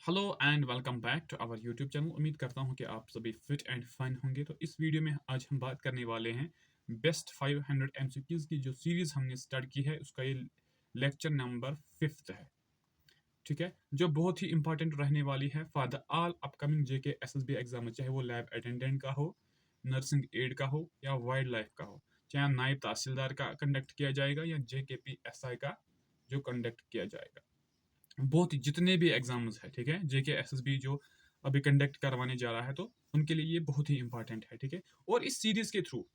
Hello and welcome back to our YouTube channel. उम्मीद करता हूं कि आप सभी फिट एंड फाइन होंगे। तो इस वीडियो में आज हम बात करने वाले हैं बेस्ट 500 एमसीक्यूज़ की जो सीरीज़ हमने स्टार्ट की है, उसका ये लेक्चर नंबर 5th है। ठीक है, जो बहुत ही इंपॉर्टेंट रहने वाली है for the all upcoming JK SSB exam, चाहे वो लैब अटेंडेंट का हो, नर्सिंग एड का हो या वाइल्ड लाइफ का हो, चाहे नायब तहसीलदार का कंडक्ट किया जाएगा या जेकेपीएसआई का जो कंडक्ट किया जाएगा। बहुत जितने भी एग्जाम्स है, ठीक है, जेके एसएसबी जो अभी कंडक्ट करवाने जा रहा है, तो उनके लिए ये बहुत ही इंपॉर्टेंट है। ठीक है, और इस सीरीज के थ्रू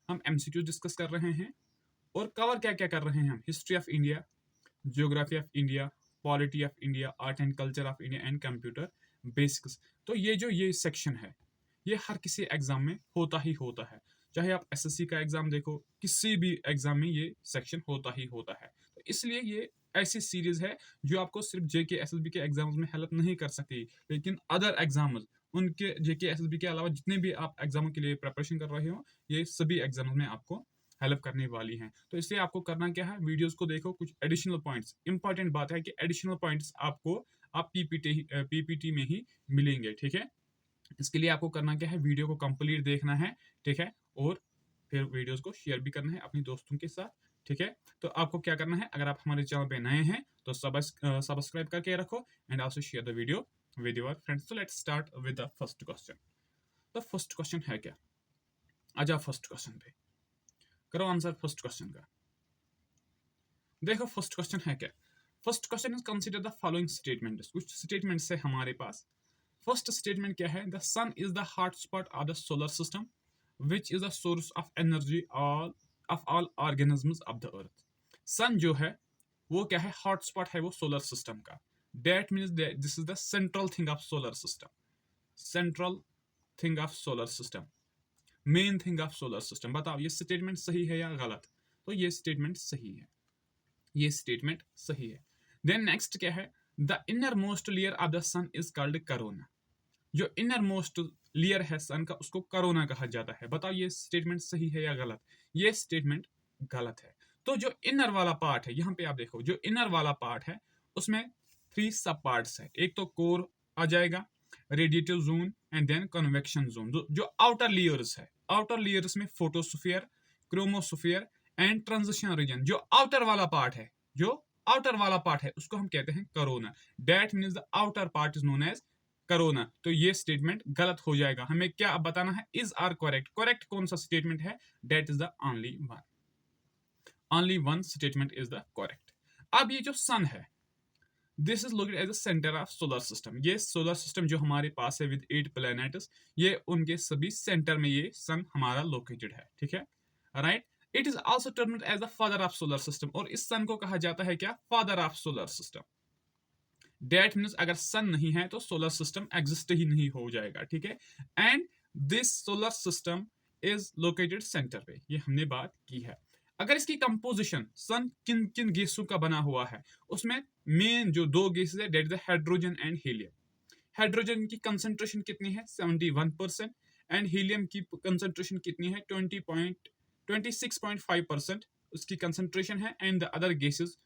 हम एमसीक्यू डिस्कस कर रहे हैं और कवर क्या क्या कर रहे हैं हम: history of India, geography of India, polity of India, art and culture of India and computer basics. तो ये सेक्शन है, ये हर किसी एग्जाम में होता ही होता है। चाहे आप एसएससी का एग्जाम देखो, किसी भी एग्जाम में ये सेक्शन होता ही होता है। तो इसलिए ये ऐसी सीरीज है जो आपको सिर्फ जेके एसएसबी के एग्जाम्स में हेल्प नहीं कर सकती, लेकिन अदर एग्जाम्स, उनके जेके एसएसबी के अलावा जितने भी आप एग्जामों के लिए प्रिपरेशन कर रहे हो, ये सभी एग्जाम्स में आपको हेल्प करने वाली हैं। तो इसलिए आपको करना क्या है, वीडियोस को देखो, कुछ एडिशनल पॉइंट्स। इंपॉर्टेंट बात है कि एडिशनल पॉइंट्स आपको आप पीपीटी में ही मिलेंगे। ठीक है, इसके लिए आपको करना क्या है, वीडियो को कंप्लीट देखना है। ठीक है, और फिर वीडियोस को शेयर भी करना है अपने दोस्तों के साथ। ठीक है, तो आपको क्या करना है, अगर आप हमारे चैनल पे नए हैं तो सब्सक्राइब करके रखो and also share the video with your friends. तो let's start with the first question. तो फर्स्ट क्वेश्चन है क्या, आ जाओ फर्स्ट क्वेश्चन पे, करो आंसर फर्स्ट क्वेश्चन का। देखो फर्स्ट क्वेश्चन है क्या। First question is consider the following statements. कुछ स्टेटमेंट्स है हमारे पास। फर्स्ट स्टेटमेंट क्या है, the sun is the hot spot of the solar system which is the source of energy of all organisms of the earth. Sun जो है वो क्या है, हॉट स्पॉट है वो सोलर सिस्टम का। That means this is the central thing of solar system, central thing of solar system, main thing of solar system. बताओ ये स्टेटमेंट सही है या गलत। तो ये स्टेटमेंट सही है, ये स्टेटमेंट सही है। देन नेक्स्ट क्या है, the inner most layer of the sun is called corona. जो इनर मोस्ट लेयर है सन का, उसको करोना कहा जाता है। बताओ ये स्टेटमेंट सही है या गलत। ये स्टेटमेंट गलत है। तो जो इनर वाला पार्ट है, यहाँ पे आप देखो, जो इनर वाला पार्ट है उसमें 3 सब पार्ट्स है। एक तो कोर आ जाएगा, radiative zone and then convection zone. जो आउटर लेयर्स है, आउटर लेयर्स में photosphere, chromosphere and transition region. जो आउटर वाला पार्ट है, जो आउटर वाला पार्ट है उसको हम कहते हैं corona. That means the outer part is known as corona. तो ये स्टेटमेंट गलत हो जाएगा। हमें क्या अब बताना है, इज आर करेक्ट। करेक्ट कौन सा स्टेटमेंट है, that is the only one statement is the correct. अब ये जो सन है, this is located as the centre of solar system. ये सोलर सिस्टम जो हमारे पास है विद 8 प्लैनेट्स, ये उनके सभी सेंटर में ये सन हमारा लोकेटेड है। ठीक है, right. It is also termed as the father of solar system, और इस सन को कहा जाता है क्या, father of solar system. That means अगर सन नहीं है तो सोलर सिस्टम एग्जिस्ट ही नहीं हो जाएगा। ठीक है, and this solar system is located centre पे, ये हमने बात की है। अगर इसकी कंपोजिशन, सन किन किन गैसों का बना हुआ है, उसमें मेन जो 2 गैसेस है, that is hydrogen and helium. Hydrogen की कंसेंट्रेशन कितनी है, 71%, एंड हीलियम की कंसेंट्रेशन कितनी है, 26.5% उसकी कंसेंट्रेशन है, एंड द अदर गैसेस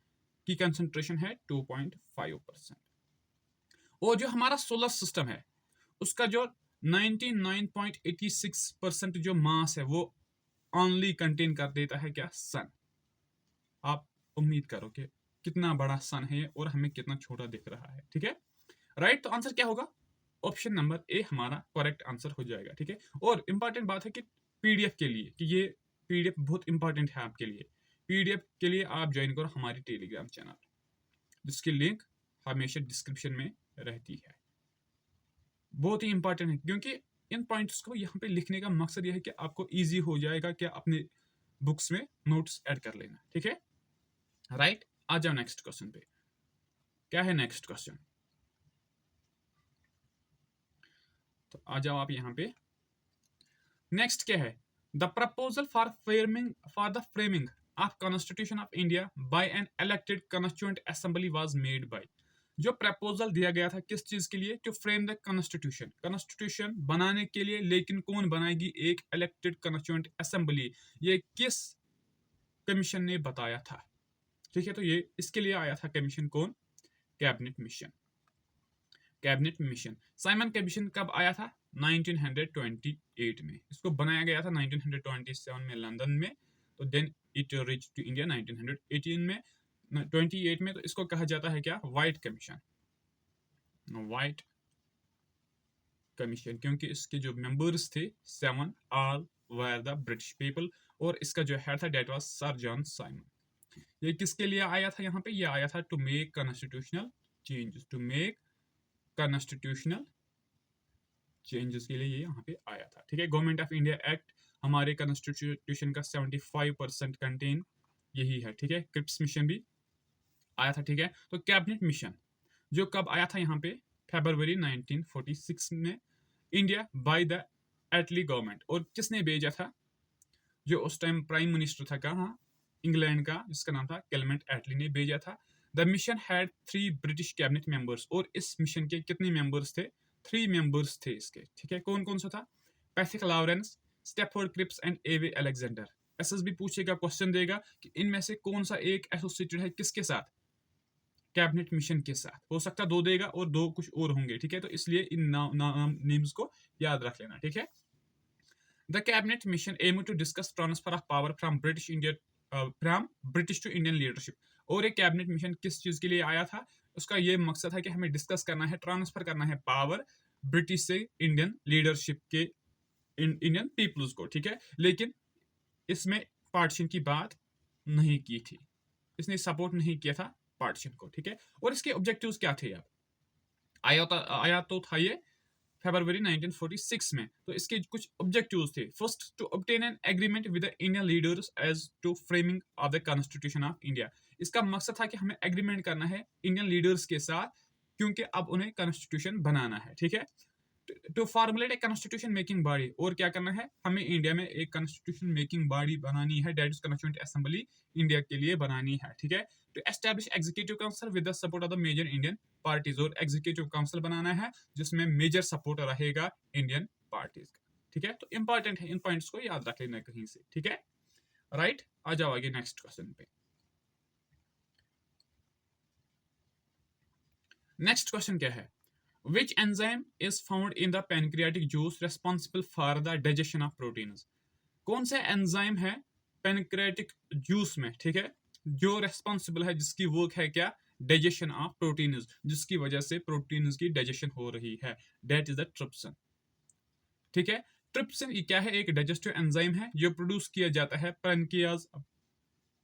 की कंसेंट्रेशन है 2.5%। और जो हमारा सोलर सिस्टम है उसका जो 99.86% जो मास है वो ओनली कंटेन कर देता है क्या, सन। आप उम्मीद करो कि कितना बड़ा सन है और हमें कितना छोटा दिख रहा है। ठीक है, राइट। तो आंसर क्या होगा, ऑप्शन नंबर ए हमारा करेक्ट आंसर हो जाएगा। ठीक है, और इंपॉर्टेंट बात है कि पीडीएफ के लिए, कि ये पीडीएफ बहुत इंपॉर्टेंट है आपके लिए। पीडीएफ के लिए आप ज्वाइन करो हमारी टेलीग्राम चैनल, जिसकी लिंक हमेशा डिस्क्रिप्शन में रहती है। बहुत ही इंपॉर्टेंट है, क्योंकि इन पॉइंट्स को यहाँ पे लिखने का मकसद यह है कि आपको इजी हो जाएगा कि अपने बुक्स में नोट्स ऐड कर लेना। ठीक है, राइट। आ जाओ नेक्स्ट क्वेश्चन पे, क्या है नेक्स्ट क्वेश्चन। तो आ जाओ आप यहाँ पे, नेक्स्ट क्या है, the proposal for the framing of constitution of India by an elected constituent assembly was made by. जो प्रपोजल दिया गया था किस चीज के लिए, to frame the constitution, constitution बनाने के लिए, लेकिन कौन बनाएगी, एक इलेक्टेड कॉन्स्टिट्यूएंट असेंबली। ये किस कमीशन ने बताया था। ठीक है, तो ये इसके लिए आया था कमीशन, कौन, cabinet mission. Cabinet mission. Simon commission कब आया था? 1928 में। इसको बनाया गया था 1927 में लंदन में, तो then it reach to India 1918 में, 28 में। तो इसको कहा जाता है क्या? White commission. व्हाइट कमीशन, क्योंकि इसके जो मेंबर्स थे 7 all were the British people, और इसका जो हेड था that was sir John Simon. ये किसके लिए आया था यहाँ पे? ये आया था to make constitutional changes, to make constitutional changes के लिए ये यहाँ पे आया था। ठीक है, गवर्नमेंट ऑफ इंडिया एक्ट हमारे कॉन्स्टिट्यूशन का 75% कंटेन यही है। ठीक है, क्रिप्स मिशन भी आया था। ठीक है, तो कैबिनेट मिशन जो कब आया था यहाँ पे? फरवरी 1946 में, India by the Attlee government. और किसने भेजा था? जो उस टाइम प्राइम मिनिस्टर था कहाँ? इंग्लैंड का, जिसका नाम था क्लेमेंट एटली ने भेजा था। The mission had 3 British cabinet members, और इस मिशन के कितने मेंबर्स थे? 3 मेंबर्स थे इसके। ठीक है, कौन कौन सा था? Pethick Lawrence, Stafford Cripps and A V Alexander. SSB पूछेगा, क्वेश्चन देगा कि इनमें से कौन सा एक एसोसिएटेड है किसके साथ? कैबिनेट मिशन के साथ। हो सकता है 2 देगा और 2 कुछ और होंगे। ठीक है, तो इसलिए इन नेम्स को याद रख लेना। ठीक है, the cabinet mission aim to discuss transfer of power from British India, from British to Indian leadership. और एक कैबिनेट मिशन किस चीज के लिए आया था? उसका ये मकसद है कि हमें डिस्कस करना है, ट्रांसफर करना है पावर ब्रिटिश से इंडियन लीडरशिप के, इंडियन पीपल्स को। ठीक है, लेकिन इसमें पार्टीशन की बात नहीं की थी, इसने सपोर्ट नहीं किया था पार्टीशन को। ठीक है, और इसके ऑब्जेक्टिव्स क्या थे? अब आया तो था ये फरवरी 1946 में। तो इसके कुछ ऑब्जेक्टिव्स थे। First, to obtain an agreement with the Indian leaders as to framing of the constitution of India. इसका मकसद था कि हमें एग्रीमेंट करना है इंडियन लीडर्स के साथ, क्योंकि अब उन्हें कॉन्स्टिट्यूशन बनाना है। ठीक है, to formulate a constitution making body. और क्या करना है? हमें इंडिया में एक कॉन्स्टिट्यूशन मेकिंग बॉडी बनानी है, that is constituent assembly India के लिए बनानी है। ठीक है, to establish executive council with the support of the major Indian parties. और एग्जीक्यूटिव काउंसिल बनाना है जिसमें मेजर सपोर्ट रहेगा इंडियन पार्टीज का। ठीक है, तो इंपॉर्टेंट है, इन पॉइंट्स को याद रख लेना कहीं से। ठीक है, राइट, आ जाओ आगे नेक्स्ट क्वेश्चन पे। नेक्स्ट क्वेश्चन क्या है? Which enzyme is found in the pancreatic juice responsible for the digestion of proteins? कौन सा एंजाइम है पेनक्रियाटिक जूस में? ठीक है, जो रेस्पॉन्सिबल है, जिसकी वर्क है क्या? डाइजेशन ऑफ प्रोटीन्स, जिसकी वजह से प्रोटीन्स की डाइजेशन हो रही है, दैट इज द ट्रिप्सिन। ठीक है, ट्रिप्सिन ये क्या है? एक डाइजेस्टिव एंजाइम है जो प्रोड्यूस किया जाता है पैनक्रियाज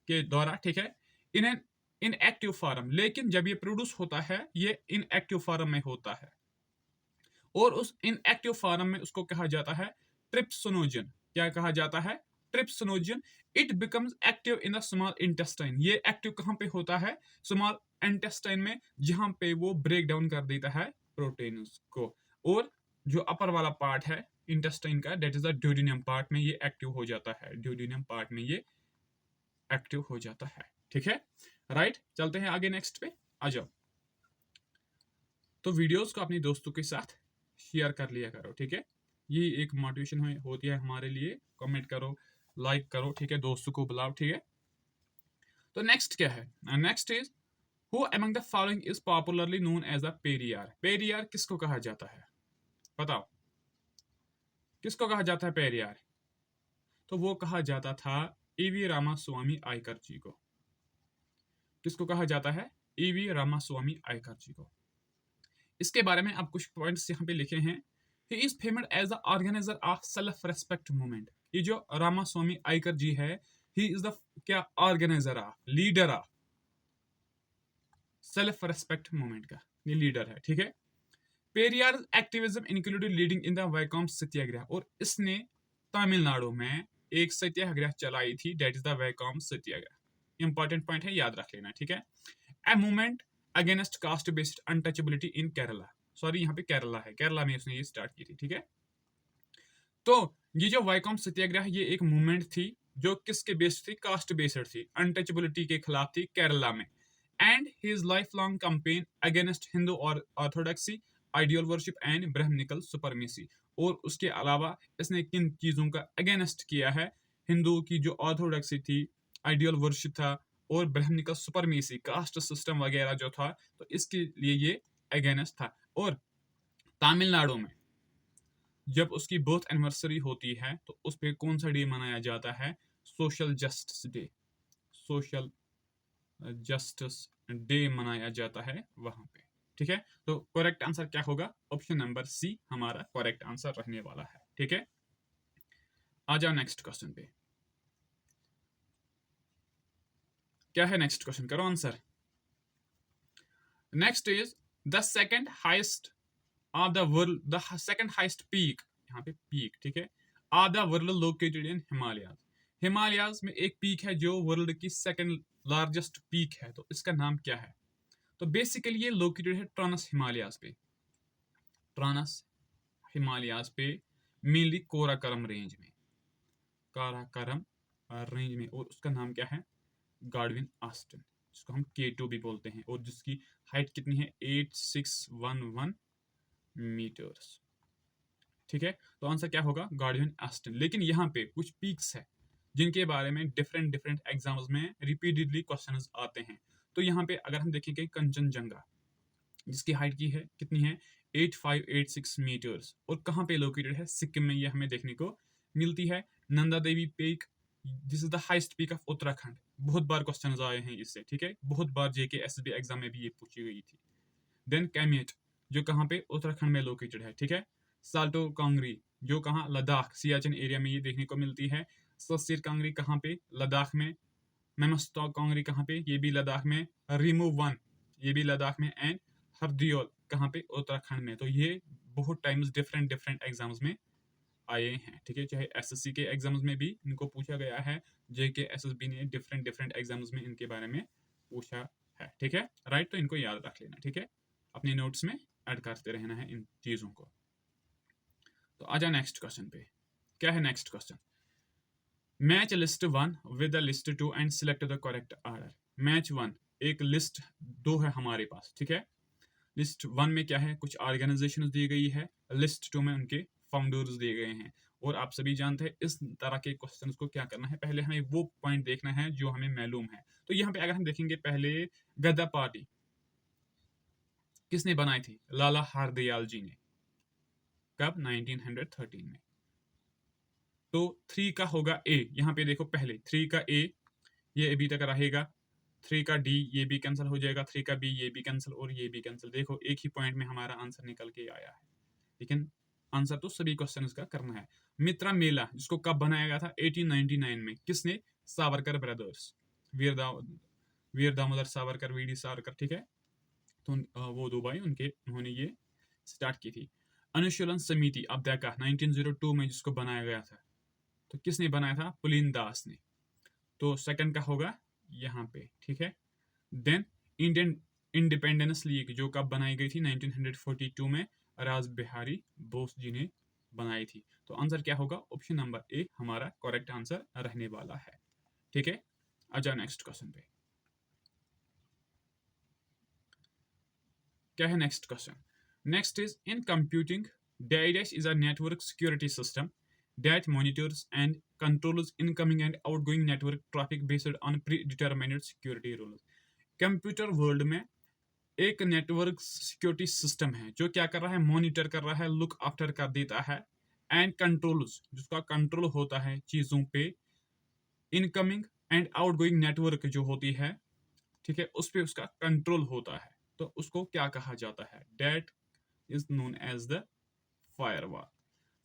के द्वारा। ठीक है, इन इनएक्टिव फॉर्म, लेकिन जब ये प्रोड्यूस होता है ये इनएक्टिव फॉर्म में होता है, और उस इनएक्टिव फॉर्म में उसको कहा जाता है ट्रिप्सिनोजन। क्या कहा जाता है? Trypsinogen. It becomes active in the small intestine. ये एक्टिव कहां पे होता है? स्मॉल इंटेस्टाइन में, जहां पे वो ब्रेक डाउन कर देता है प्रोटीन्स को। और जो अपर वाला पार्ट है इंटेस्टाइन का, दैट इज द ड्यूडेनियम पार्ट में ये एक्टिव हो जाता है, ड्यूडेनियम पार्ट में ये एक्टिव हो जाता है। ठीक है, राइट, चलते हैं आगे नेक्स्ट पे, आ जाओ। तो वीडियोस को अपने दोस्तों के साथ शेयर कर लिया करो। ठीक है, ये एक मोटिवेशन होती है हमारे लिए। कमेंट करो, लाइक करो। ठीक है, दोस्तों को बुलाओ। ठीक है, तो नेक्स्ट क्या है? Next is who among the following is popularly known as the Periyar. Periyar किसको कहा जाता है? बताओ, किसको कहा जाता है पेरियार? तो वो कहा जाता था ईवी रामास्वामी आयकर जी को। किसको कहा जाता है? ईवी रामास्वामी आयकर जी को। इसके बारे में आप कुछ पॉइंट्स यहाँ पे लिखे हैं। He is famous as the organiser of self respect movement. ये जो रामास्वामी आयकर जी है, ही इज द क्या? Organiser of, leader of self respect movement का ये लीडर है। ठीक है, Periyar activism included leading in the Vaikom Satyagraha. और इसने तमिलनाडु में एक सत्याग्रह चलाई थी, that is the Vaikom Satyagraha. Important point है, याद रख लेना। ठीक है, a movement against caste based untouchability in Kerala. Sorry, यहाँ पे केरला है, केरला में उसने ये स्टार्ट की थी। ठीक है, तो ये जो वैकोम सत्याग्रह ये एक मूवमेंट थी जो किसके बेस्ड थी? कास्ट बेस्ड थी, अनटचेबिलिटी के खिलाफ थी केरला में। And his life long campaign against Hindu और orthodoxy, ideal worship and Brahmanical supremacy. और उसके अलावा इसने किन चीजों का अगेंस्ट किया है? हिंदू की जो ऑर्थोडॉक्सी थी, आइडियल वर्शिप था, और ब्राह्मणिकल सुपरमेसी, कास्ट सिस्टम वगैरह जो था, तो इसके लिए ये अगेंस्ट था। और तमिलनाडु में जब उसकी बर्थ एनिवर्सरी होती है तो उस पर कौन सा डे मनाया जाता है? Social justice day. Social justice day मनाया जाता है वहां पे। ठीक है, तो करेक्ट आंसर क्या होगा? ऑप्शन नंबर सी हमारा करेक्ट आंसर रहने वाला है। ठीक है, आ जाओ नेक्स्ट क्वेश्चन पे। क्या है नेक्स्ट क्वेश्चन? करो answer. Next is the second highest are the world, the second highest peak, यहाँ पे पीक, ठीक है, are the world located in Himalayas. Himalayas में एक पीक है जो वर्ल्ड की सेकंड लार्जेस्ट पीक है, तो इसका नाम क्या है? तो बेसिकली ये लोकेटेड है ट्रांस हिमालयाज पे। ट्रांस हिमालयाज पे मेनली कोराकरम रेंज में, काराकरम रेंज में, और उसका नाम क्या है? गार्डविन आस्टन, जिसको हम K2 भी बोलते हैं, और जिसकी हाइट कितनी है? 8611 मीटर्स। ठीक है, तो आंसर क्या होगा? Godwin Aston. लेकिन यहाँ पे कुछ पीक्स है जिनके बारे में डिफरेंट डिफरेंट एग्जाम्स में रिपीटेडली क्वेश्चंस आते हैं। तो यहाँ पे अगर हम देखेंगे कंचनजंगा, जिसकी हाइट की है कितनी है? 8586 मीटर्स, और कहाँ पे लोकेटेड है? सिक्किम में ये हमें देखने को मिलती है। Nanda Devi peak, this is the highest peak of Uttarakhand. बहुत बार क्वेश्चंस आए हैं इससे, ठीक है, बहुत बार जेके एसएसबी एग्जाम में भी ये पूछी गई थी। देन कैमेट, जो कहाँ पे? उत्तराखंड में लोकेटेड है। ठीक है, साल्टो कांगरी, जो कहाँ? लद्दाख, सियाचिन एरिया में ये देखने को मिलती है। सस्सिर कांगरी कहाँ पे? लद्दाख में। मेमस्टॉक कांगरी कहाँ पे? ये भी लद्दाख में। रिमू वन, ये भी लद्दाख में। एंड हरदियोल कहाँ पे? उत्तराखंड में। तो ये बहुत टाइम्स डिफरेंट डिफरेंट एग्जाम्स में आए हैं। ठीक है, चाहे एसएससी के एग्जाम्स में भी इनको पूछा गया है, जेके एसएसबी ने डिफरेंट डिफरेंट एग्जाम्स में इनके बारे में पूछा है। ठीक है, राइट, तो इनको याद रख लेना। ठीक है, अपने नोट्स में ऐड करते रहना है इन चीजों को। तो आजा नेक्स्ट क्वेश्चन पे। क्या है next question? Match list 1 with list 2 and select the correct order. Match 1, एक लिस्ट 2 है हमारे पास। ठीक है, लिस्ट 1 में क्या है? कुछ ऑर्गेनाइजेशन दी गई है। लिस्ट 2 में उनके फाउंडर्स दिए गए हैं। और आप सभी जानते हैं इस तरह के क्वेश्चंस को क्या करना है, पहले हमें वो पॉइंट देखना है जो हमें मालूम है। तो यहाँ पे अगर हम देखेंगे, पहले गद्दा पार्टी किसने बनाई थी? लाला हरदयाल जी ने। कब? 1913 में। तो 3 का होगा ए, यहाँ पे देखो पहले 3 का ए, ये अभी तक रहेगा। 3 का डी, ये भी कैंसिल हो जाएगा। 3 का बी, ये भी कैंसिल, और ये भी कैंसिल। देखो एक ही पॉइंट में हमारा आंसर निकल के आया है। लेकिन आंसर तो सभी क्वेश्चन का करना है। मित्रा मेला, जिसको कब बनाया गया था? 1899 में। किसने? सावरकर ब्रदर्स, वीर दामोदर सावरकर, वीडी सावरकर। ठीक है, तो वो दो भाई, उन्होंने ये स्टार्ट की थी। अनुशीलन समिति अब देखा 1902 में जिसको बनाया गया था, तो किसने बनाया था? पुलिन दास ने। तो सेकंड का होगा यहाँ पे। ठीक है, देन इंडियन इंडिपेंडेंस लीग, जो कब बनाई गई थी? 1942 में। राज बिहारी बोस जी ने बनाई थी। तो आंसर क्या होगा? ऑप्शन नंबर ए हमारा करेक्ट आंसर रहने वाला है। ठीक है, आ जाओ नेक्स्ट क्वेश्चन पे। क्या है next question? Next is in computing, DIDAS is a network security system that monitors and controls incoming and outgoing network traffic based on predetermined security rules. Computer world में एक नेटवर्क सिक्योरिटी सिस्टम है जो क्या कर रहा है? Monitor कर रहा है, लुक आफ्टर कर देता है, एंड कंट्रोल्स, जिसका कंट्रोल होता है चीजों पे, इनकमिंग एंड आउटगोइंग नेटवर्क जो होती है, ठीक है, उस पे उसका कंट्रोल होता है। तो उसको क्या कहा जाता है? That is known as the firewall.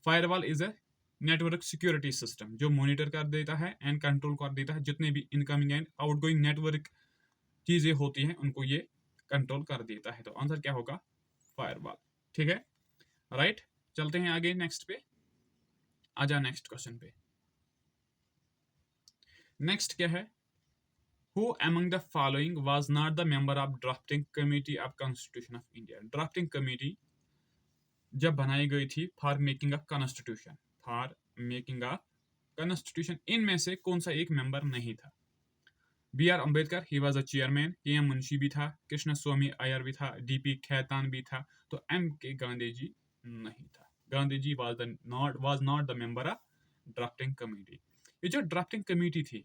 Firewall is a network security system जो मॉनिटर कर देता है एंड कंट्रोल कर देता है, जितने भी इनकमिंग एंड आउटगोइंग नेटवर्क चीजें होती हैं उनको ये कंट्रोल कर देता है। तो आंसर क्या होगा? फायरवॉल। ठीक है, राइट, चलते हैं आगे नेक्स्ट पे। आजा नेक्स्ट क्वेश्चन पे। नेक्स्ट क्या है? Who among the following was not the member of drafting committee of Constitution of India? Drafting committee जब बनाई गई थी for making a constitution, for making a constitution, इनमें से कौन सा एक मेंबर नहीं था? B.R. Ambedkar, he was a chairman. KM. Munshi भी था। कृष्ण स्वामी अय्यर भी था। D.P. खेतान भी था। तो M.K. गांधी जी नहीं था। Gandhi ji was not the member of drafting committee. ये जो ड्राफ्टिंग कमेटी थी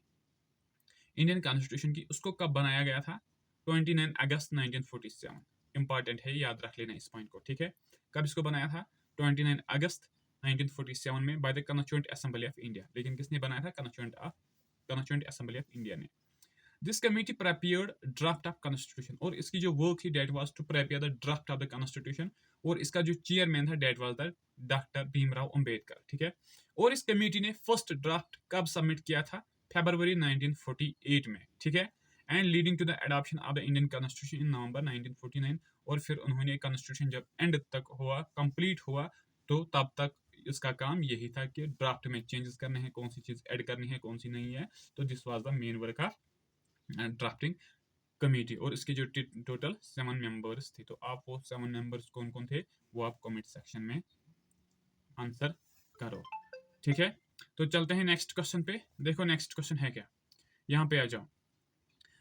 इंडियन कॉन्स्टिट्यूशन की, उसको कब बनाया गया था? 29 अगस्त 1947। इंपॉर्टेंट है, याद रख लेना इस पॉइंट को, ठीक है। कब इसको बनाया था? 29 अगस्त 1947 में by the constituent assembly of India. लेकिन किसने बनाया था? कॉन्स्टिट्यूएंट असेंबली ऑफ इंडिया ने। This committee prepared draft of constitution, और इसकी जो वर्क थी that was to prepare the draft of the constitution, और इसका जो चेयरमैन था that was the doctor Bhimrao Ambedkar, ठीक है। और इस कमेटी ने फर्स्ट ड्राफ्ट कब सबमिट किया था? फरवरी 1948 में, ठीक है। And leading to the adoption of the Indian constitution in November 1949, और फिर उन्होंने कॉन्स्टिट्यूशन जब एंड तक हुआ, कंप्लीट हुआ, तो तब तक इसका काम यही था कि ड्राफ्ट में चेंजेस करने हैं, कौन सी चीज ऐड करनी है, कौन सी नहीं है। तो this was the main work of drafting committee, और इसके जो टोटल 7 मेंबर्स थे। तो आप वो 7 मेंबर्स कौन कौन थे वो आप कमेंट सेक्शन में आंसर करो, ठीक है। तो चलते हैं नेक्स्ट क्वेश्चन पे। देखो नेक्स्ट क्वेश्चन है क्या, यहाँ पे आ जाओ।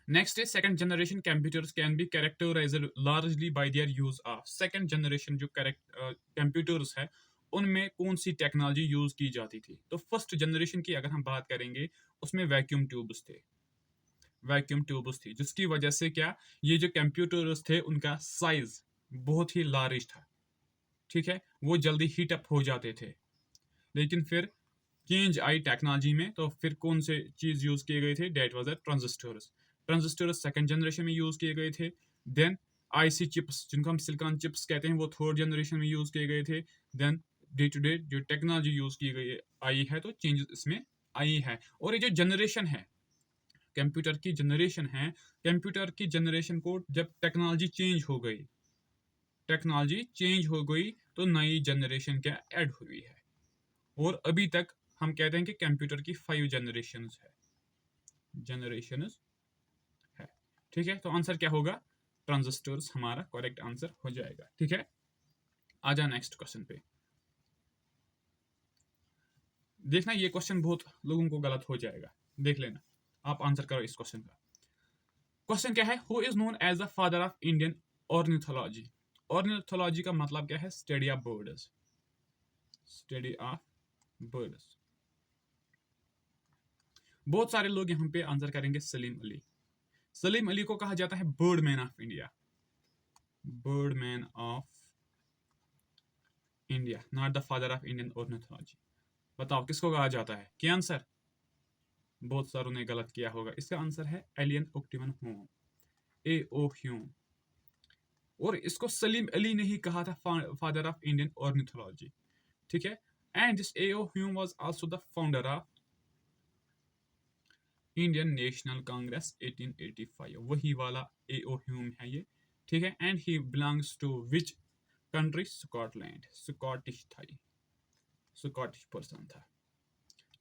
Next is second generation computers can be characterised largely by their use of. Second generation जो कंप्यूटर्स है उनमें कौन सी टेक्नोलॉजी यूज की जाती थी? तो फर्स्ट जनरेशन की अगर हम बात करेंगे उसमें वैक्यूम ट्यूब्स थे, वैक्यूम ट्यूब्स थी, जिसकी वजह से क्या, ये जो कंप्यूटर्स थे उनका साइज बहुत ही लार्ज था, ठीक है, वो जल्दी हीट अप हो जाते थे। लेकिन फिर चेंज आई टेक्नोलॉजी में, तो फिर कौन से चीज यूज किए गए थे? That was the transistors. Transistors second generation में यूज किए गए थे। देन आईसी चिप्स, जिनको हम सिलिकॉन चिप्स कहते हैं, वो थर्ड जनरेशन में यूज किए गए थे। देन डे टू डे जो टेक्नोलॉजी यूज की गई आई है, तो चेंजेस इसमें आई है। और ये जो जनरेशन है, कंप्यूटर की जनरेशन है, कंप्यूटर की जनरेशन को जब टेक्नोलॉजी चेंज हो गई तो नई जनरेशन क्या ऐड हुई है। और अभी तक हम कहते हैं कि कंप्यूटर की 5 जनरेशंस है, ठीक है। तो आंसर क्या होगा? ट्रांजिस्टर्स हमारा करेक्ट आंसर हो जाएगा, ठीक है। आ जा नेक्स्ट क्वेश्चन पे। देखना ये क्वेश्चन बहुत लोगों को गलत हो जाएगा, देख लेना, आप आंसर करो इस क्वेश्चन का। क्वेश्चन क्या है? Who is known as the father of Indian ornithology. Ornithology का मतलब क्या है? Study of birds, study of birds. बहुत सारे लोग यहाँ पे आंसर करेंगे सलीम अली। सलीम अली को कहा जाता है bird man of India, bird man of India, not the father of Indian ornithology. बताओ किसको कहा जाता है? क्या आंसर? बहुत सारों ने गलत किया होगा। इसका आंसर है एलियन ऑक्टिमन ह्यूम, A.O. ह्यूम। और इसको सलीम अली ने ही कहा था फादर ऑफ इंडियन ऑर्निथोलॉजी, ठीक है। And this A.O. Hume was also the founder of Indian National Congress 1885, वही वाला A.O. ह्यूम है ये, ठीक है। And he belongs to which country? Scotland, Scottish था ये, स्कॉटिश पर्सन था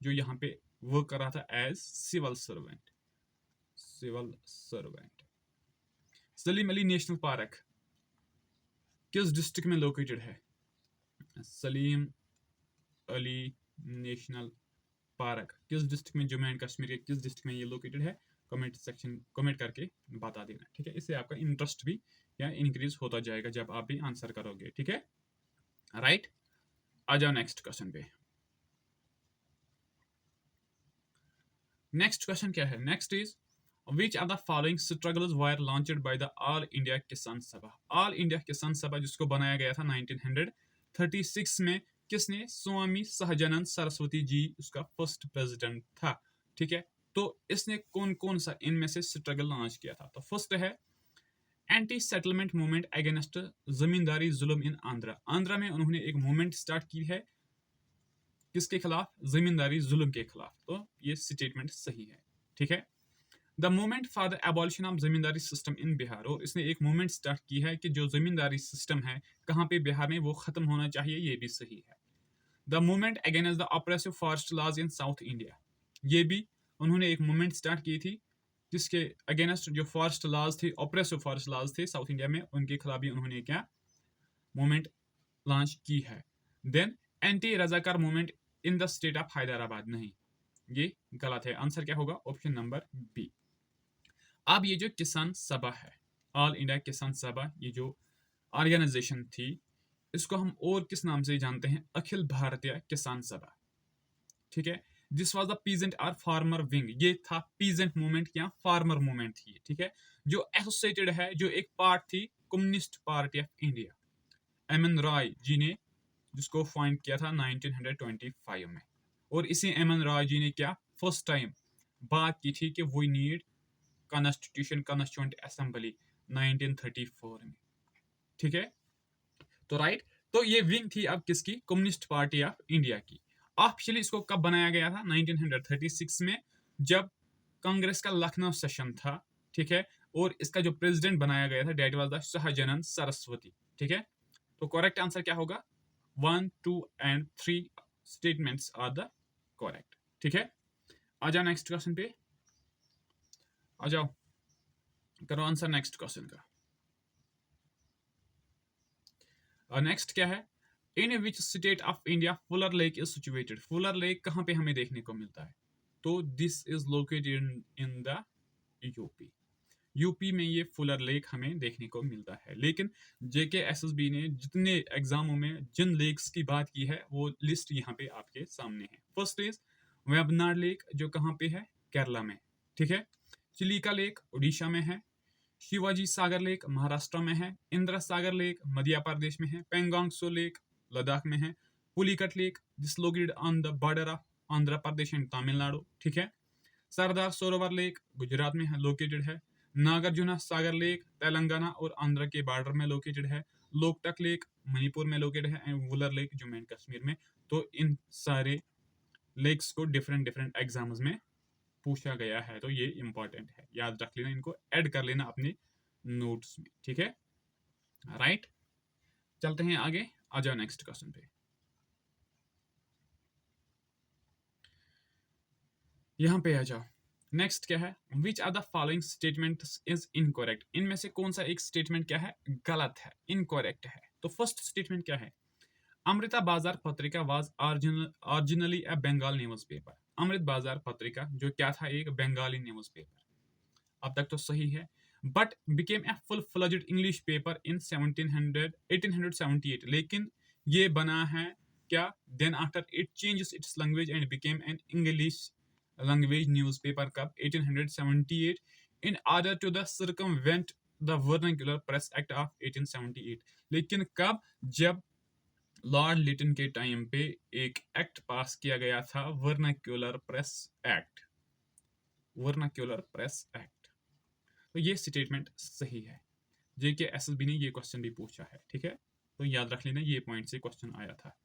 जो यहाँ पे वर्क कर रहा था as civil servant, civil servant. Salim Ali national park किस डिस्ट्रिक्ट में लोकेटेड है? सलीम अली नेशनल पार्क किस डिस्ट्रिक्ट में, जम्मू एंड कश्मीर के किस डिस्ट्रिक्ट में ये लोकेटेड है? कमेंट सेक्शन कमेंट करके बता देना, ठीक है। इससे आपका इंटरेस्ट भी या इंक्रीज होता जाएगा जब आप भी आंसर करोगे, ठीक है, राइट। आ जाओ नेक्स्ट क्वेश्चन पे। नेक्स्ट क्वेश्चन क्या है? Next is Which of the following struggles were launched by the All India Kisan Sabha? All India Kisan Sabha जिसको बनाया गया था 1936 में, किसने? स्वामी सहजानंद सरस्वती जी उसका फर्स्ट प्रेसिडेंट था, ठीक है। तो इसने कौन कौन सा इनमें से स्ट्रगल लॉन्च किया था? तो फर्स्ट है एंटी सेटलमेंट मूवमेंट अगेंस्ट जमींदारी जुल्म इन आंध्रा। आंध्रा में उन्होंने एक मूवमेंट स्टार्ट की है, किसके खिलाफ? जमींदारी जुल्म के खिलाफ। तो ये स्टेटमेंट सही है, ठीक है। The movement for the abolition of zamindari system in Bihar, और इसने एक मूवमेंट स्टार्ट की है कि जो जमींदारी सिस्टम है कहाँ पे? बिहार में, वो खत्म होना चाहिए, ये भी सही है। The movement against the oppressive forest laws in South India, ये भी उन्होंने एक मूवमेंट स्टार्ट की थी जिसके अगेंस्ट जो फॉरेस्ट लॉज थे, ऑपरेसिव फॉरेस्ट लॉज थे साउथ इंडिया में, उनके खिलाफ भी उन्होंने क्या मूवमेंट लॉन्च की है। Then anti Razakar movement in the state of Hyderabad, नहीं, ये गलत है। आंसर क्या होगा? Option number B. अब ये जो किसान सभा है, ऑल इंडिया किसान सभा, ये जो ऑर्गेनाइजेशन थी, इसको हम और किस नाम से जानते हैं? अखिल भारतीय किसान सभा, ठीक है। दिस वाज द पीजेंट और फार्मर विंग, ये था पीजेंट मूवमेंट या फार्मर मूवमेंट थी, ठीक है, जो एसोसिएटेड है, जो एक पार्ट थी Communist Party of India. M N Roy ji ने जिसको फाइंड किया था 1925 में, और इसी एम एन रॉय जी ने क्या फर्स्ट टाइम बात की थी कि वी नीड कॉन्स्टिट्यूंट असेंबली 1934 में। ठीक है, तो राइट, तो ये विंग थी अब किसकी, कम्युनिस्ट पार्टी ऑफ इंडिया की। ऑफिशियली इसको कब बनाया गया था, 1936 में, जब कांग्रेस का लखनऊ सेशन था। ठीक है, और इसका जो प्रेसिडेंट बनाया गया था that was the Sahajanand Saraswati. ठीक है, तो करेक्ट आंसर क्या होगा, 1, 2 and 3 statements are the correct. ठीक है, आ जाओ नेक्स्ट क्वेश्चन पे, आ जाओ, करो आंसर नेक्स्ट क्वेश्चन का। नेक्स्ट क्या है, in which state of India Fuller lake is situated. Fuller lake कहाँ पे हमें देखने को मिलता है, तो this is located in the UP. UP में ये फुलर लेक हमें देखने को मिलता है। लेकिन JKSSB ने जितने एग्जामों में जिन लेक्स की बात की है वो लिस्ट यहाँ पे आपके सामने है। फर्स्ट इज वेबनाड लेक, जो कहाँ पे है, केरला में। ठीक है, चिलिका लेक उड़ीसा में है, शिवाजी सागर लेक महाराष्ट्र में है, इंदिरा सागर लेक मध्य प्रदेश में है, पेंगोंग सो लेक लद्दाख में है, Pulicat lake this located on the border of Andhra Pradesh and Tamil Nadu. ठीक है, सरदार सरोवर लेक गुजरात में लोकेटेड है, नागार्जुना सागर लेक तेलंगाना और आंध्र के बॉर्डर में लोकेटेड है, लोकटक लेक मणिपुर में लोकेटेड है, and Wular lake Jammu and Kashmir में। तो इन सारे लेक्स को डिफरेंट डिफरेंट एग्जाम्स में पूछा गया है, तो ये इंपॉर्टेंट है, याद रख लेना, इनको ऐड कर लेना अपने नोट्स में। ठीक है, राइट, चलते हैं आगे, आ जाओ नेक्स्ट क्वेश्चन पे। यहां पे आ जाओ, नेक्स्ट क्या है, which are the following statement is incorrect. इनमें से कौन सा एक स्टेटमेंट क्या है, गलत है, इनकरेक्ट है। तो फर्स्ट स्टेटमेंट क्या है, Amrita Bazar Patrika was originally a Bengal newspaper. Amrit Bazar Patrika जो क्या था, एक बंगाली न्यूज़पेपर। अब तक तो सही है, but became a full fledged English paper in 1878। लेकिन ये बना है क्या, then after it changes its language and became an English language newspaper कब, 1878, in order to the circumvent the vernacular press act of 1878। लेकिन कब, जब लॉर्ड लिटन के टाइम पे एक एक्ट पास किया गया था, vernacular press act, vernacular press act. तो ये स्टेटमेंट सही है, JKSSB ने ये क्वेश्चन भी पूछा है। ठीक है, तो याद रख लेना, ये पॉइंट से क्वेश्चन आया था।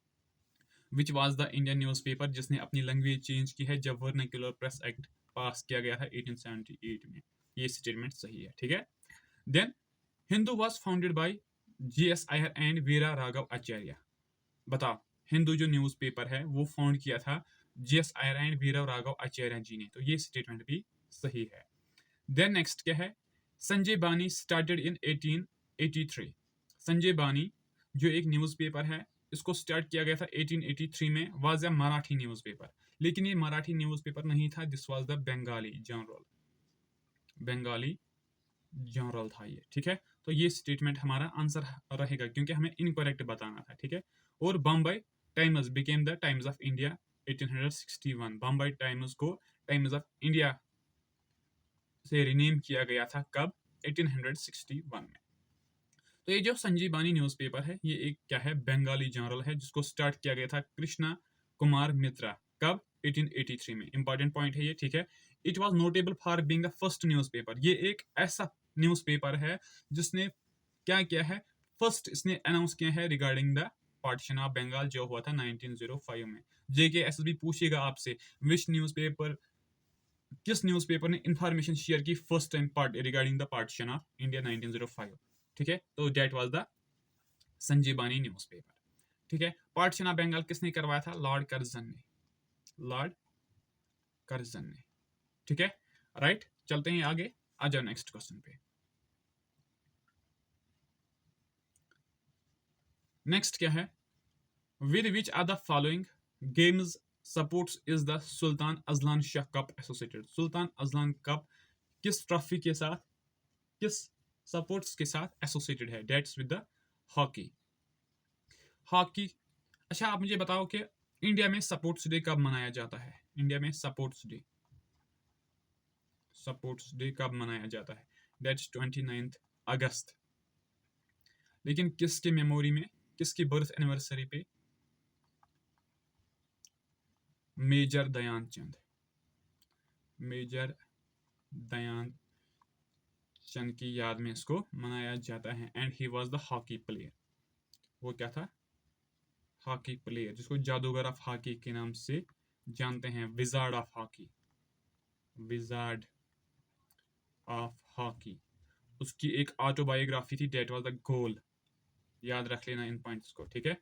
Which was the Indian newspaper जिसने अपनी लैंग्वेज चेंज की है जब वर्नाक्युलर प्रेस एक्ट पास किया गया था 1878 में। ये स्टेटमेंट सही है। ठीक है, then Hindu was founded by GS Iyer and Veera Raghav Acharya. बताओ, हिंदू जो न्यूज़पेपर है वो फाउंड किया था GS अय्यर एंड वीरा राघव आचार्य जी ने। तो ये स्टेटमेंट भी सही है। देन नेक्स्ट क्या है, संजय बानी स्टार्टेड इन 1883। संजय बानी जो एक न्यूज़पेपर है, इसको स्टार्ट किया गया था 1883 में, वाज अ मराठी न्यूज़पेपर। लेकिन ये मराठी न्यूज़पेपर नहीं था, this was the Bengali general, Bengali general था ये। ठीक है, तो ये स्टेटमेंट हमारा आंसर रहेगा क्योंकि हमें इनकरेक्ट बताना था। ठीक है, और Bombay times became the times of India 1861। Bombay times को टाइम्स ऑफ इंडिया से रिनेम किया गया था कब, 1861 में। तो ये जो संजीव बानी न्यूज़पेपर है, ये एक क्या है, बंगाली जर्नल है जिसको स्टार्ट किया गया था कृष्णा कुमार मित्रा कब, 1883 में। इंपॉर्टेंट पॉइंट है ये। ठीक है, it was notable for being the first newspaper. ये एक ऐसा न्यूज़पेपर है जिसने क्या किया है, फर्स्ट इसने अनाउंस किया है regarding the partition of Bengal जो हुआ था 1905 में। JKSSB पूछेगा आपसे विच न्यूज़पेपर, किस न्यूज़पेपर ने इंफॉर्मेशन शेयर की first time part regarding the partition of India 1905। ठीक है, तो दैट वाज द संजीव बानी न्यूज़पेपर। ठीक है, पार्टीशन ऑफ बंगाल किसने करवाया था, लॉर्ड कर्जन ने, लॉर्ड कर्जन ने। ठीक है, राइट, चलते हैं आगे, आ जाओ नेक्स्ट क्वेश्चन पे। नेक्स्ट क्या है, with which are the following games sports is the Sultan Azlan Shah cup associated. Sultan Azlan cup किस ट्रॉफी के साथ, किस सपोर्ट्स के साथ एसोसिएटेड है, that's with the hockey. Hockey, अच्छा आप मुझे बताओ कि इंडिया में सपोर्ट्स डे कब मनाया जाता है। इंडिया में सपोर्ट्स डे, सपोर्ट्स डे कब मनाया जाता है, डेट्स 29 अगस्त। लेकिन किसके मेमोरी में, किसकी बर्थ एनिवर्सरी पे? मेजर दयानचंद, मेजर दयानचंद की याद में इसको मनाया जाता है। And he was the hockey player, वो क्या था? हॉकी प्लेयर, जिसको जादूगर ऑफ हॉकी के नाम से जानते हैं, wizard of hockey, wizard of hockey. उसकी एक ऑटोबायोग्राफी थी, डेट वाज द गोल। याद रख लेना इन पॉइंट्स को, ठीक है।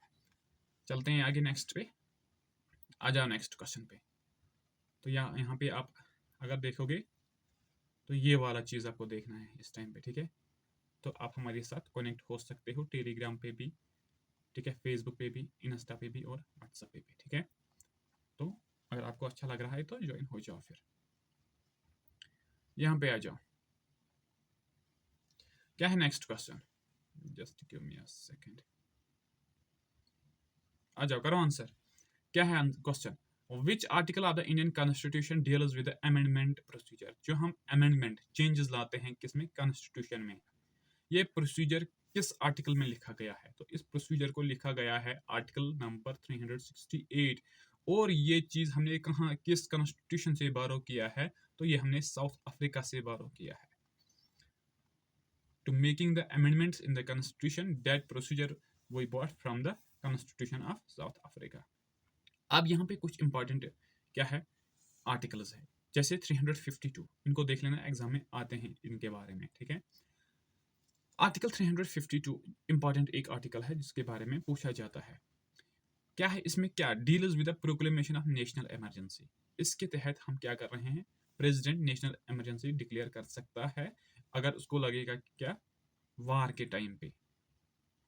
चलते हैं आगे नेक्स्ट पे, आ जाओ नेक्स्ट क्वेश्चन पे। तो यहाँ पे आप अगर देखोगे तो ये वाला चीज़ आपको देखना है इस टाइम पे, ठीक है। तो आप हमारे साथ कनेक्ट हो सकते हो टेलीग्राम पे भी, ठीक है, फेसबुक पे भी, इंस्टा पे भी और व्हाट्सएप पे भी, ठीक है। तो अगर आपको अच्छा लग रहा है तो ज्वाइन हो जाओ। फिर यहाँ पे आ जाओ, क्या है next question? Just give me a second, आ जाओ, करो आंसर। क्या है question? Which article of the Indian constitution deals with amendment procedure? जो हम अमेंडमेंट चेंजेस लाते हैं किसमें? कॉन्स्टिट्यूशन में। ये प्रोसीजर किस आर्टिकल में लिखा गया है? तो इस प्रोसीजर को लिखा गया है आर्टिकल नंबर 368। और ये चीज हमने कहाँ, किस कॉन्स्टिट्यूशन से बारो किया है? तो ये हमने साउथ अफ्रीका से बारो किया है। To making the amendments in the constitution, that procedure we bought from the constitution of South Africa. अब यहाँ पे कुछ इंपॉर्टेंट क्या है आर्टिकल्स है, जैसे 352, इनको देख लेना, एग्जाम में आते हैं इनके बारे में, ठीक है। आर्टिकल 352 इंपॉर्टेंट एक आर्टिकल है जिसके बारे में पूछा जाता है। क्या है इसमें? क्या deals with the proclamation of national emergency. इसके तहत हम क्या कर रहे हैं? प्रेसिडेंट नेशनल इमरजेंसी डिक्लेयर कर सकता है अगर उसको लगेगा कि क्या, वार के टाइम पे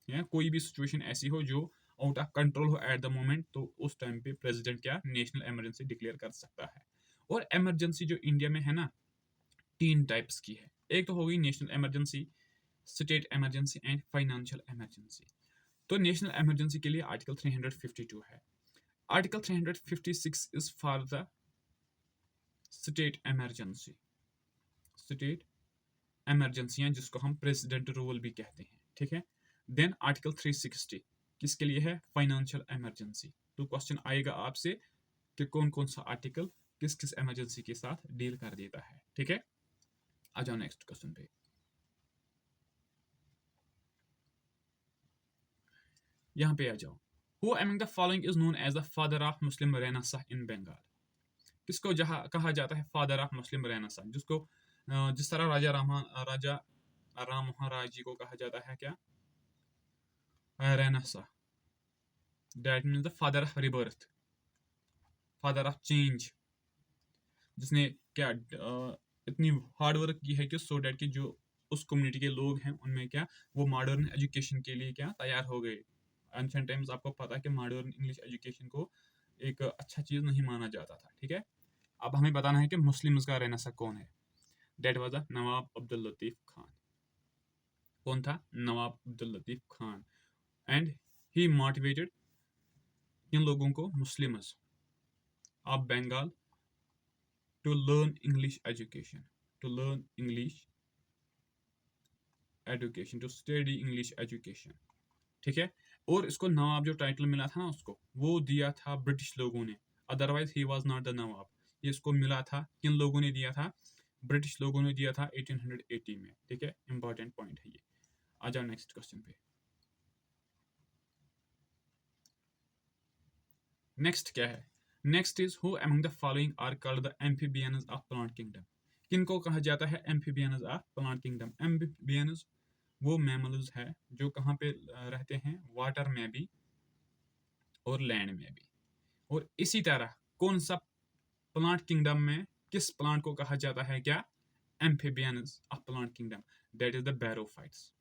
या कोई भी सिचुएशन ऐसी हो जो आउट ऑफ कंट्रोल हो एट द मोमेंट, तो उस टाइम पे प्रेसिडेंट क्या नेशनल इमरजेंसी डिक्लेयर कर सकता है। और इमरजेंसी जो इंडिया में है ना, 3 टाइप्स की है। एक तो होगी national emergency, state emergency and financial emergency. तो नेशनल इमरजेंसी के लिए आर्टिकल 352 है। Article 356 is for the state emergency, state इमरजेंसियां जिसको हम प्रेसिडेंट रूल भी कहते हैं, ठीक है। देन आर्टिकल 360 किसके लिए है? Financial emergency. तो क्वेश्चन आएगा आपसे कि कौन कौन सा आर्टिकल किस किस इमरजेंसी के साथ डील कर देता है, ठीक है। आ जाओ नेक्स्ट क्वेश्चन पे। यहाँ पे आ जाओ। Who among the following is known as the father of Muslim Renaissance in Bengal? किसको जहाँ कहा जाता है फादर ऑफ मुस्लिम रेनेसांस? जिसको जिस तरह राजा राम मोहन राय जी को कहा जाता है क्या, renaissance, that means the father of rebirth, father of change, जिसने क्या इतनी हार्ड वर्क की है कि सो डैट कि जो उस कम्युनिटी के लोग हैं उनमें क्या, वो मॉडर्न एजुकेशन के लिए क्या तैयार हो गए। एंशिएंट टाइम्स आपको पता है कि मॉडर्न इंग्लिश एजुकेशन को एक अच्छा चीज़ नहीं माना जाता था, ठीक है। अब हमें बताना है कि मुस्लिम्स का रेनेसां कौन है। That was the Nawab Abdul Latif Khan. कौन था? Nawab Abdul Latif Khan. And he motivated इन लोगों को, Muslims of Bengal, to learn English education, to learn English education, to study English education, ठीक है। और इसको नवाब जो टाइटल मिला था ना उसको, वो दिया था ब्रिटिश लोगों ने, otherwise he was not the Nawab. ये इसको मिला था, किन लोगों ने दिया था? ब्रिटिश लोगों ने दिया था 1880 में, ठीक है। इंपॉर्टेंट पॉइंट है ये। आ जाओ नेक्स्ट क्वेश्चन पे। नेक्स्ट क्या है? Next is who among the following are called the amphibians of plant kingdom? किनको कहा जाता है amphibians of plant kingdom? Amphibians वो मैमल्स है जो कहाँ पे रहते हैं? वाटर में भी और लैंड में भी। और इसी तरह कौन सा प्लांट किंगडम में किस प्लांट को कहा जाता है क्या? Amphibians of plant kingdom, that is the bryophytes.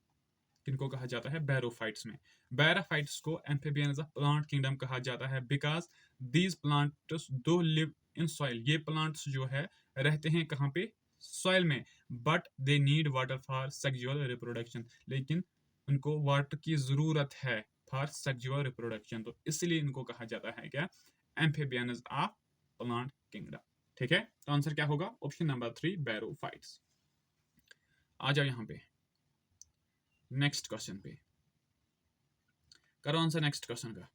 किनको कहा जाता है? बैरोफाइट्स में। बैरोफाइट्स को एम्फीबियंस ऑफ प्लांट किंगडम कहा जाता है बिकॉज दीज प्लांट्स दो लिव इन सॉइल। ये प्लांट्स जो है रहते हैं कहाँ पे? सॉइल में, but they need water for sexual reproduction. लेकिन उनको वाटर की जरूरत है फॉर सेक्सुअल रिप्रोडक्शन, तो इसलिए इनको कहा जाता है क्या? एम्फीबियंस ऑफ प्लांट किंगडम, ठीक है। तो आंसर क्या होगा? Option number 3, बैरोफाइट्स। आ जाओ यहाँ पे नेक्स्ट क्वेश्चन पे। करो आंसर नेक्स्ट क्वेश्चन का,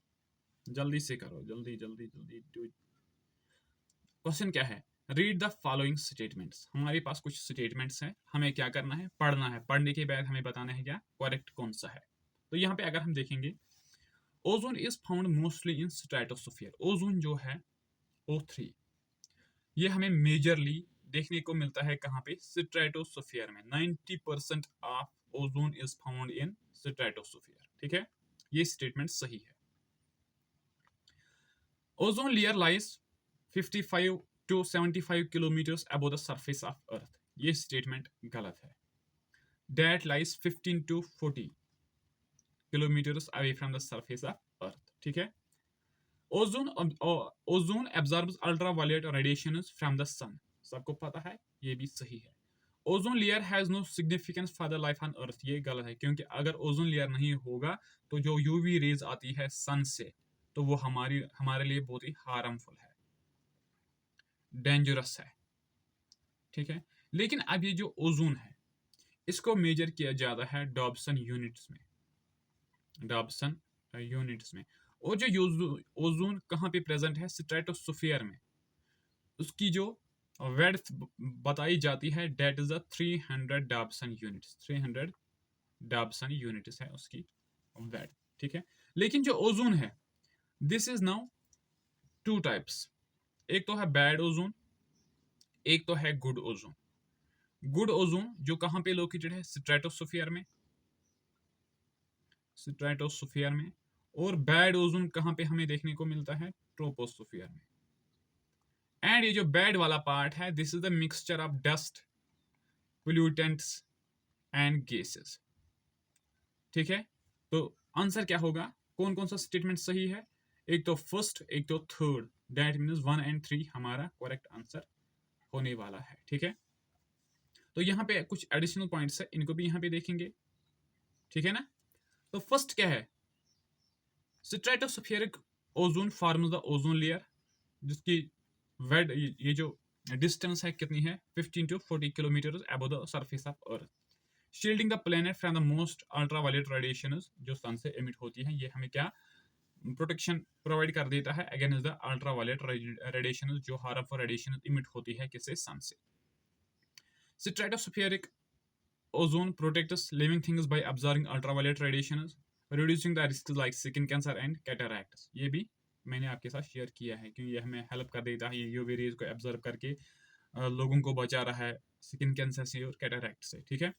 जल्दी से करो, जल्दी जल्दी जल्दी। क्वेश्चन क्या है, रीड द फॉलोइंग स्टेटमेंट्स। हमारे पास कुछ स्टेटमेंट्स हैं, हमें क्या करना है, पढ़ना है, पढ़ने के बाद हमें बताना है क्या करेक्ट कौन सा है। तो यहाँ पे अगर हम देखेंगे, ozone is found mostly in stratosphere. Ozone जो है O3, ये हमें मेजरली देखने को मिलता है कहाँ पे, स्ट्रेटोस्फीयर में। 90% of ozone is found in stratosphere. ठीक है, ये स्टेटमेंट सही है। Ozone layer lies 55 to 75 kilometers above the surface of earth, ये स्टेटमेंट गलत है। That lies 15 to 40 kilometers away from the surface of earth। ठीक है, ozone absorbs ultraviolet radiations from the sun, सबको पता है, ये भी सही है। Ozone layer has no significance for the life on earth, ये गलत है, क्योंकि अगर ओजोन लेयर नहीं होगा तो जो यूवी रेज आती है सन से, तो वो हमारे लिए बहुत ही हार्मफुल है, डेंजरस है। ठीक है, लेकिन अब ये जो ओजोन है इसको मेजर किया जाता है डॉब्सन यूनिट्स में, डॉब्सन यूनिट्स में। और जो ओजोन कहाँ पे प्रेजेंट है, स्ट्रेटोस्फीयर में, उसकी जो वेड्थ बताई जाती है that is 300 Dobson units. 300 Dobson units है उसकी वेड्थ। ठीक है, लेकिन जो ओजोन है, this is now two types, एक तो है बैड ओजोन, एक तो है गुड ओजोन। गुड ओजोन जो कहाँ पे लोकेटेड है, स्ट्रेटोस्फीयर में, स्ट्रेटोस्फीयर में। और बैड ओजोन कहाँ पे हमें देखने को मिलता है, ट्रोपोस्फीयर में। एंड ये जो बैड वाला पार्ट है, this is the mixture of dust, pollutants and gases. ठीक है, तो आंसर क्या होगा, कौन कौन सा स्टेटमेंट सही है, एक तो फर्स्ट, एक तो थर्ड, दैट मीन्स 1 and 3 हमारा करेक्ट आंसर होने वाला है। ठीक है, तो यहाँ पे कुछ एडिशनल पॉइंट्स है, इनको भी यहाँ पे देखेंगे। ठीक है ना, तो फर्स्ट क्या है, stratospheric ozone forms the ozone layer, जिसकी वेड ये जो डिस्टेंस है कितनी है, 15 to 40 kilometre above the surface of earth, shielding the planet from the most ultraviolet radiations, जो सन से एमिट होती है। ये हमें क्या प्रोटेक्शन प्रोवाइड कर देता है अगेंस्ट द अल्ट्रावायलेट रेडिएशंस, जो हार्मफुल रेडिएशन इमिट होती है किससे, सन से। Stratospheric ozone protects living things by absorbing ultraviolet radiations, reducing the risks like skin cancer and cataracts। ये भी मैंने आपके साथ शेयर किया है, क्योंकि ये हमें हेल्प कर देता है, ये यूवी रेज को एब्जॉर्ब करके लोगों को बचा रहा है स्किन कैंसर से और कैटरैक्ट से। ठीक है,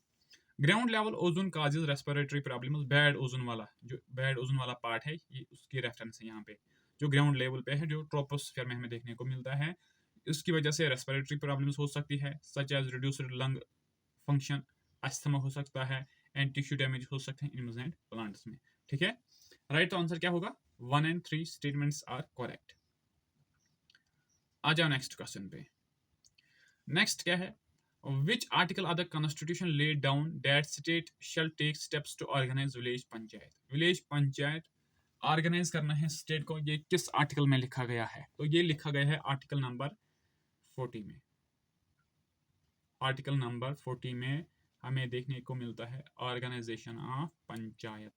ground level ozone causes respiratory problems. Bad ozone वाला, जो बैड ओजोन वाला पार्ट है, ये उसकी रेफरेंस है यहाँ पे, जो ग्राउंड लेवल पे है, जो ट्रोपोस्फीयर में हमें देखने को मिलता है। इसकी वजह से रेस्पिरेटरी प्रॉब्लम्स हो सकती है, such as reduced lung function, asthma हो सकता है, एंड टिश्यू डैमेज हो सकते हैं एनिमल्स एंड प्लांट्स में। ठीक है, राइट, तो आंसर क्या होगा, 1 and 3 स्टेटमेंट्स आर करेक्ट। आ जाओ नेक्स्ट क्वेश्चन पे। नेक्स्ट क्या है, which article of the constitution laid down that state shall take steps to organise village panchayat. Village panchayat organise करना है स्टेट को, ये किस आर्टिकल में लिखा गया है, तो ये लिखा गया है आर्टिकल नंबर 40 में। आर्टिकल नंबर 40 में हमें देखने को मिलता है organisation of panchayat,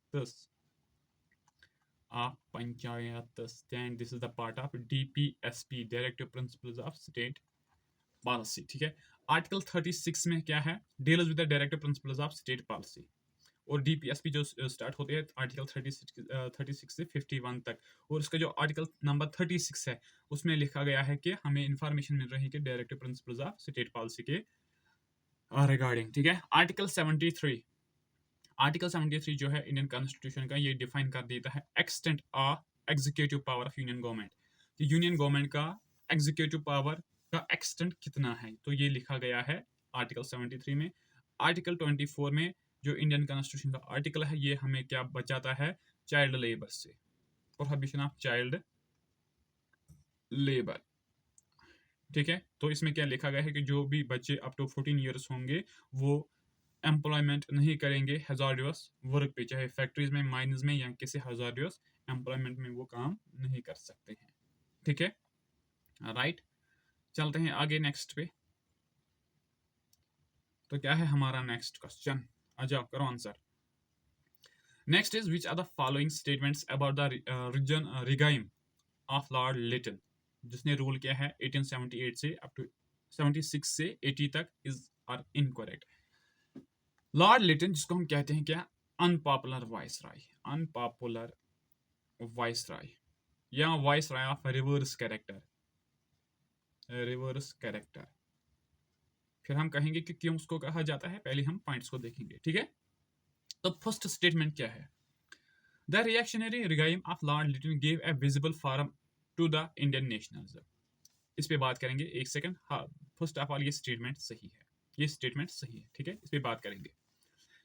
and this is the part of DPSP, directive principles of state policy. ठीक है, आर्टिकल 36 में क्या है, deals with the directive principles of state policy. और DPSP जो स्टार्ट होते हैं आर्टिकल 36 से 51 तक, और उसका जो आर्टिकल नंबर 36 है उसमें लिखा गया है कि हमें इंफॉर्मेशन मिल रही है कि directive principles of state policy के रिगार्डिंग। ठीक है, आर्टिकल 73, आर्टिकल 73 जो है इंडियन कॉन्स्टिट्यूशन का, ये डिफाइन कर देता है extent of executive power of union government, कि यूनियन गवर्नमेंट का एग्जीक्यूटिव पावर का एक्सटेंट कितना है, तो ये लिखा गया है आर्टिकल 73 में। आर्टिकल 24 में जो इंडियन कॉन्स्टिट्यूशन का आर्टिकल है, ये हमें क्या बचाता है, चाइल्ड लेबर से, प्रोहिबिशन ऑफ चाइल्ड लेबर। ठीक है, तो इसमें क्या लिखा गया है कि जो भी बच्चे अप टू 14 ईयर्स होंगे वो एम्प्लॉयमेंट नहीं करेंगे हैजार्डियस वर्क पे, चाहे फैक्ट्रीज में, माइंस में, या किसी हैजार्डियस एम्प्लॉयमेंट में वो काम नहीं कर सकते हैं। ठीक है, राइट, चलते हैं आगे नेक्स्ट पे। तो क्या है हमारा नेक्स्ट क्वेश्चन, आ जाओ करो answer. Next is which are the following statements about the reason regime of Lord Lytton, जिसने रूल किया है 1878 से अप टू 76 से 80 तक, is are incorrect. Lord Lytton, जिसको हम कहते हैं क्या, अनपॉपुलर वाइसराय, अनपॉपुलर वाइसराय या viceroy of reverse character, reverse character. फिर हम कहेंगे कि क्यों उसको कहा जाता है, पहले हम पॉइंट्स को देखेंगे, ठीक है। तो फर्स्ट स्टेटमेंट क्या है, the reactionary regime of Lord Lytton gave a visible forum to the Indian nationalism. इस पे बात करेंगे, एक सेकंड। हाँ, फर्स्ट ऑफ ऑल ये स्टेटमेंट सही है, ये स्टेटमेंट सही है, ठीक है, इस पे बात करेंगे।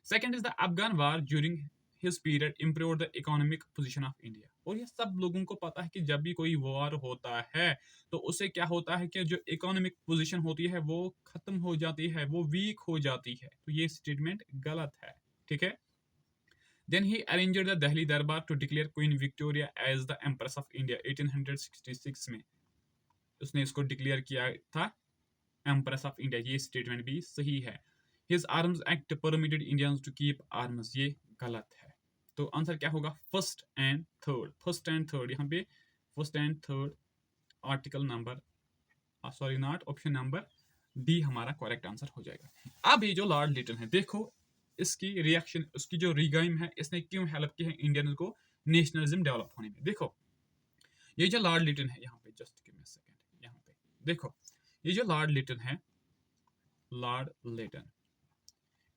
Second is the Afghan war during his period improve the economic position of India. और ये सब लोगों को पता है कि जब भी कोई वॉर होता है तो उससे क्या होता है कि जो इकोनॉमिक पोजीशन होती है वो खत्म हो जाती है, वो वीक हो जाती है। तो ये स्टेटमेंट गलत है, ठीक है। Then he arranged the Delhi Darbar to declare Queen Victoria as the Empress of India 1866 में उसने इसको डिक्लेयर किया था एम्प्रेस ऑफ इंडिया। ये स्टेटमेंट भी सही है। His arms act permitted Indians to keep arms, ये गलत है। तो आंसर क्या होगा, first and third, first and third, यहाँ पे first and third article number, sorry not, option number D हमारा करेक्ट आंसर हो जाएगा। अब ये जो लॉर्ड लिटन है, देखो इसकी रिएक्शन, उसकी जो रिगाइम है, इसने क्यों हेल्प की है इंडियन को नेशनलिज्म डेवलप होने में। देखो ये जो लॉर्ड लिटन है, यहाँ पे just give me a second, यहाँ पे देखो ये जो लॉर्ड लिटन है, लॉर्ड लिटन,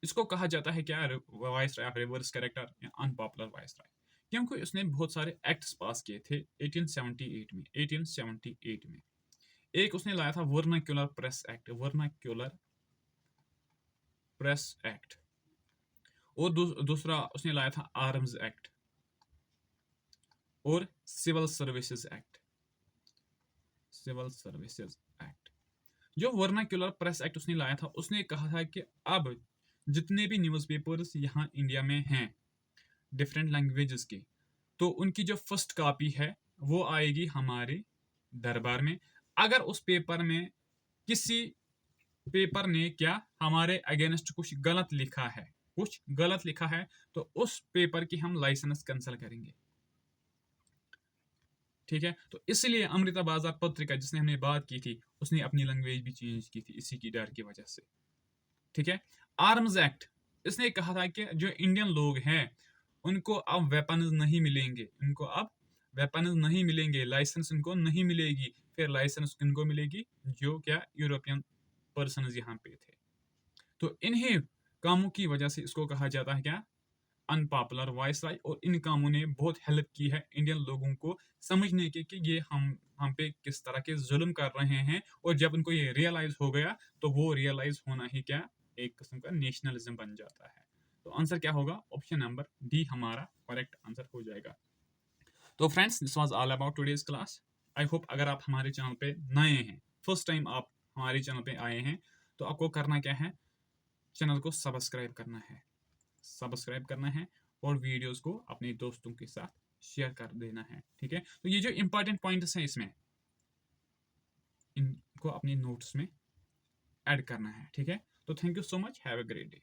इसको कहा जाता है क्या, वाइसराय ऑफ रिवर्स कैरेक्टर या अनपॉपुलर वाइसराय, क्योंकि उसने बहुत सारे एक्ट्स पास किए थे 1878 में। 1878 में एक उसने लाया था vernacular press act, vernacular press act, और दूसरा उसने लाया था आर्म्स एक्ट और civil services act, civil services act. जो वर्नाक्यूलर प्रेस एक्ट उसने लाया था, उसने कहा था कि अब जितने भी न्यूज़पेपर्स यहाँ इंडिया में हैं डिफरेंट लैंग्वेजेस के, तो उनकी जो फर्स्ट कॉपी है वो आएगी हमारे दरबार में। अगर उस पेपर में किसी पेपर ने क्या हमारे अगेंस्ट कुछ गलत लिखा है, कुछ गलत लिखा है, तो उस पेपर की हम लाइसेंस कैंसिल करेंगे, ठीक है। तो इसलिए अमृता बाजार पत्रिका जिसने हमने बात की थी, उसने अपनी लैंग्वेज भी चेंज की थी इसी की डर की वजह से, ठीक है। आर्म्स एक्ट, इसने कहा था कि जो इंडियन लोग हैं उनको अब वेपन्स नहीं मिलेंगे, उनको अब वेपन्स नहीं मिलेंगे, लाइसेंस उनको नहीं मिलेगी। फिर लाइसेंस किनको मिलेगी, जो क्या यूरोपियन पर्सन यहाँ पे थे। तो इन्हीं कामों की वजह से इसको कहा जाता है क्या, अनपॉपुलर वाइसराय। और इन कामों ने बहुत हेल्प की है इंडियन लोगों को समझने के कि ये हम पे किस तरह के जुल्म कर रहे हैं। और जब उनको ये रियलाइज हो गया तो वो रियलाइज होना ही क्या, एक किस्म का नेशनलिज्म बन जाता है। तो आंसर क्या होगा, ऑप्शन नंबर डी हमारा करेक्ट आंसर हो जाएगा। तो friends, this was all about today's class. I hope अगर आप हमारे चैनल पे नए हैं, फर्स्ट टाइम आप हमारे चैनल पे आए हैं, तो आपको करना क्या है, चैनल को सब्सक्राइब करना है, सब्सक्राइब करना है और वीडियोस को अपने दोस्तों के साथ शेयर कर देना है, ठीक है। तो ये जो इंपॉर्टेंट पॉइंट्स हैं इसमें, इनको अपने नोट्स में ऐड करना है, ठीक है। तो thank you so much, have a great day.